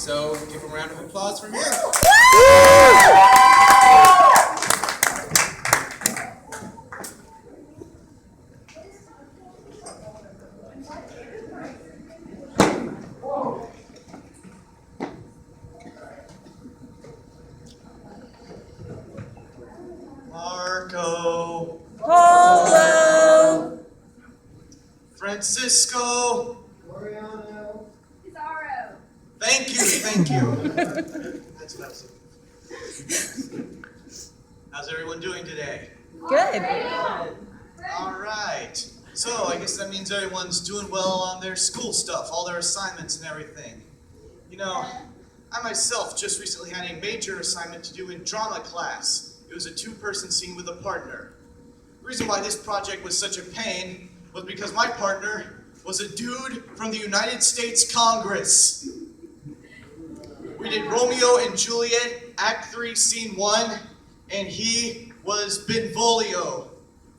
So give him a round of applause from here. Marco. Polo. Francisco. Mariano. Pizarro. Thank you. That's what I was looking for. How's everyone doing today? Good. All right. So I guess that means everyone's doing well on their school stuff, all their assignments and everything. You know, I myself just recently had a major assignment to do in drama class. It was a two-person scene with a partner. The reason why this project was such a pain was because my partner was a dude from the United States Congress. We did Romeo and Juliet, Act 3, Scene 1, and he was Benvolio.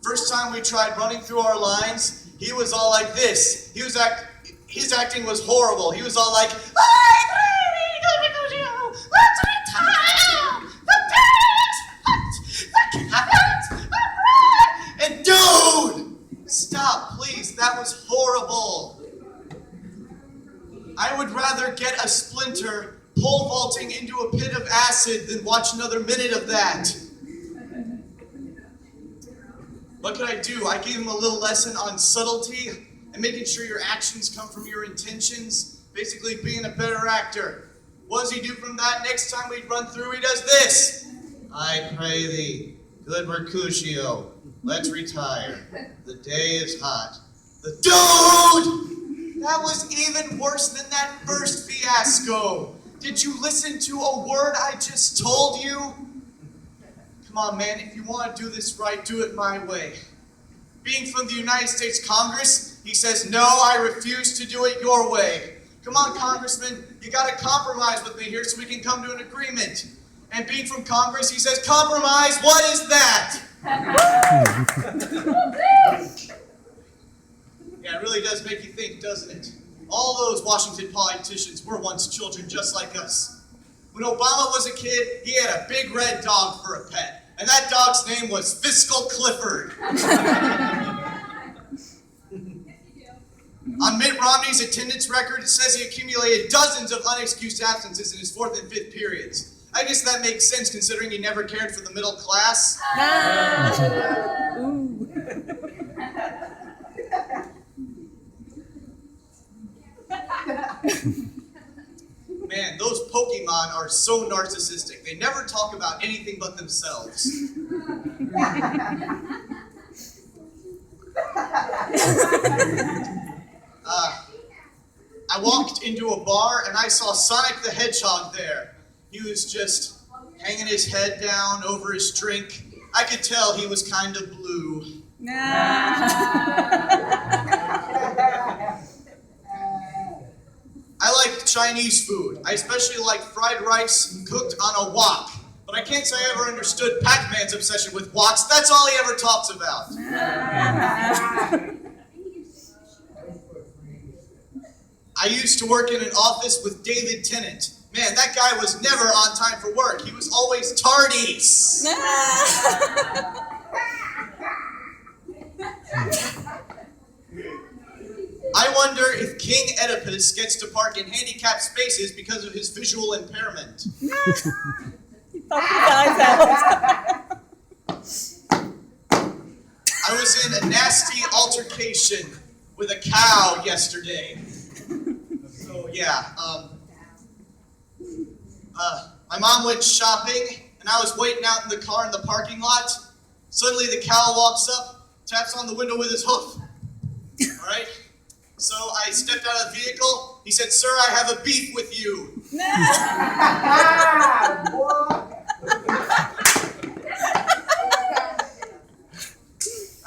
First time we tried running through our lines, he was all like this. His acting was horrible. He was all like, let's retire! The day is hot! The cabins are red! And dude! Stop, please. That was horrible. I would rather get a splinter pole vaulting into a pit of acid than watch another minute of that. What could I do? I gave him a little lesson on subtlety and making sure your actions come from your intentions. Basically being a better actor. What does he do from that? Next time we run through, he does this. I pray thee, good Mercutio, let's retire. The day is hot. The dude! That was even worse than that first fiasco. Did you listen to a word I just told you? Come on, man, if you want to do this right, do it my way. Being from the United States Congress, he says, no, I refuse to do it your way. Come on, Congressman, you got to compromise with me here so we can come to an agreement. And being from Congress, he says, compromise, what is that? Yeah, it really does make you think, doesn't it? All those Washington politicians were once children just like us. When Obama was a kid, he had a big red dog for a pet. And that dog's name was Fiscal Clifford. On Mitt Romney's attendance record, it says he accumulated dozens of unexcused absences in his fourth and fifth periods. I guess that makes sense considering he never cared for the middle class. Man, those Pokemon are so narcissistic. They never talk about anything but themselves. I walked into a bar and I saw Sonic the Hedgehog there. He was just hanging his head down over his drink. I could tell he was kind of blue. I like Chinese food. I especially like fried rice cooked on a wok. But I can't say I ever understood Pac-Man's obsession with woks. That's all he ever talks about. I used to work in an office with David Tennant. Man, that guy was never on time for work. He was always tardies. I wonder if King Oedipus gets to park in handicapped spaces because of his visual impairment. I was in a nasty altercation with a cow yesterday. So yeah, my mom went shopping and I was waiting out in the car in the parking lot. Suddenly the cow walks up, taps on the window with his hoof. All right? So I stepped out of the vehicle. He said, "Sir, I have a beef with you."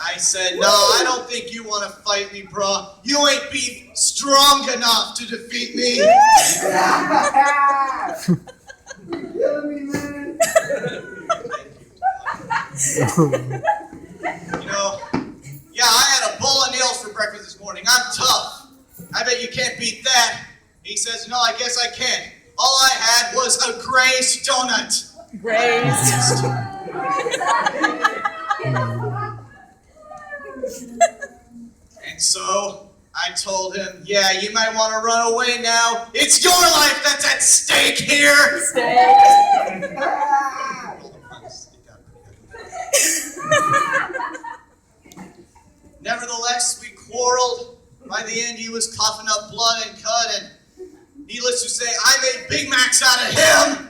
I said, "No, I don't think you want to fight me, bro. You ain't beef strong enough to defeat me." Killing me, man. You know, yeah, I had a bowl of nails for breakfast this morning. I'm tough. I bet you can't beat that. He says, "No, I guess I can. All was a glazed donut. Grazed. And so I told him, yeah, you might want to run away now. It's your life that's at stake here. Steak. Nevertheless, we quarreled. By the end, he was coughing up blood and cut, and needless to say, I made Big Macs out of him.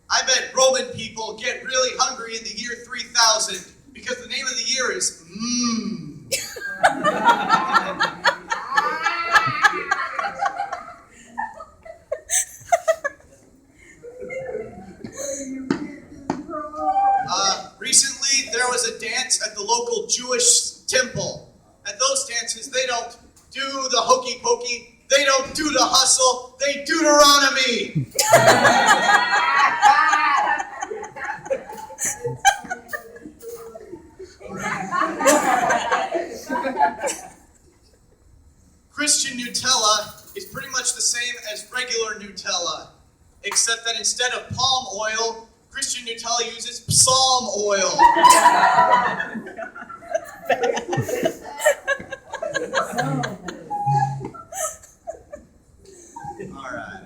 I bet Roman people get really hungry in the year 3000 because the name of the year is Mmm. Recently, there was a dance at the local Jewish temple. At those dances, they don't do the hokey pokey, they don't do the hustle, they Deuteronomy. Christian Nutella is pretty much the same as regular Nutella, except that instead of palm oil, Christian Nutella uses psalm oil. All right.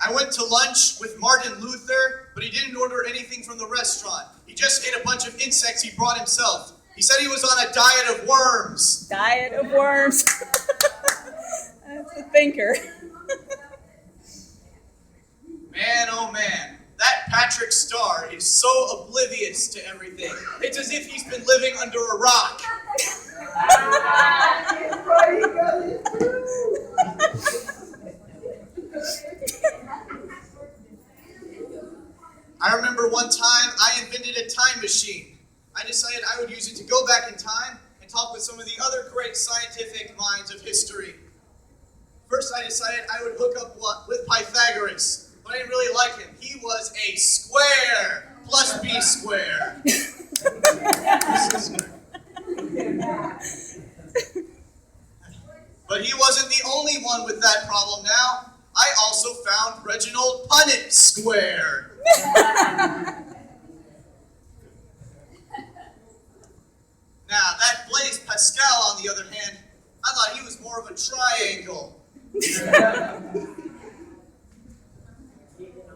I went to lunch with Martin Luther, but he didn't order anything from the restaurant. He just ate a bunch of insects he brought himself. He said he was on a diet of worms. Diet of worms. That's a thinker. Man, oh man, that Patrick Starr is so oblivious to everything. It's as if he's been living under a rock. I remember one time I invented a time machine. I decided I would use it to go back in time and talk with some of the other great scientific minds of history. First, I decided I would hook up with Pythagoras, but I didn't really like him. He was a square plus b square. But he wasn't the only one with that problem now. I also found Reginald Punnett square. Now, that Blaise Pascal, on the other hand, I thought he was more of a triangle.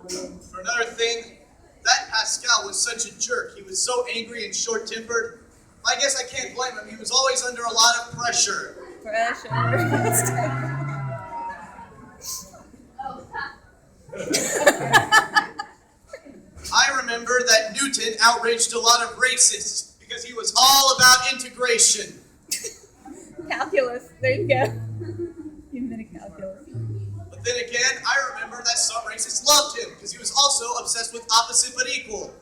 For another thing, that Pascal was such a jerk. He was so angry and short-tempered. I guess I can't blame him. He was always under a lot of pressure. I remember that Newton outraged a lot of racists because he was all about integration. Calculus. There you go. You invented calculus. But then again, I remember that some racists loved him because he was also obsessed with opposite but equal.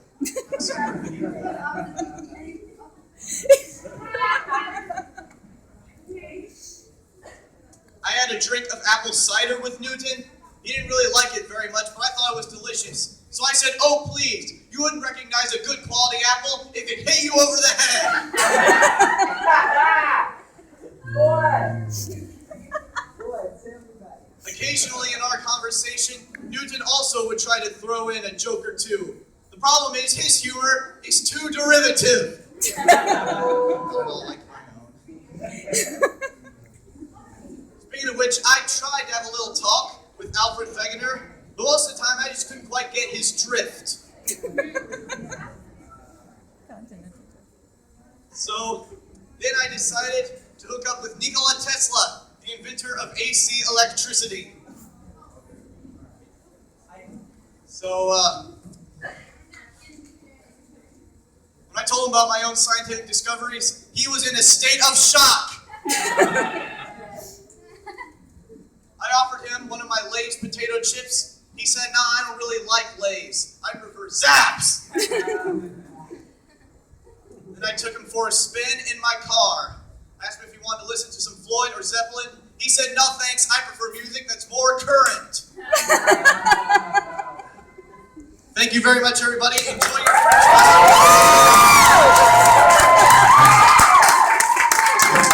I had a drink of apple cider with Newton. He didn't really like it very much, but I thought it was delicious. So I said, oh please, you wouldn't recognize a good quality apple if it hit you over the head. Occasionally in our conversation, Newton also would try to throw in a joke or two. The problem is his humor is too derivative. Speaking of which, I tried to have a little talk with Alfred Wegener, but most of the time I just couldn't quite get his drift. So then I decided to hook up with Nikola Tesla, the inventor of AC electricity. So when I told him about my own scientific discoveries, he was in a state of shock. I offered him one of my Lay's potato chips. He said, no, I don't really like Lay's. I prefer Zaps. Then I took him for a spin in my car. I asked him if he wanted to listen to some Floyd or Zeppelin. He said, no thanks, I prefer music that's more current. Thank you very much, everybody. Enjoy your French class.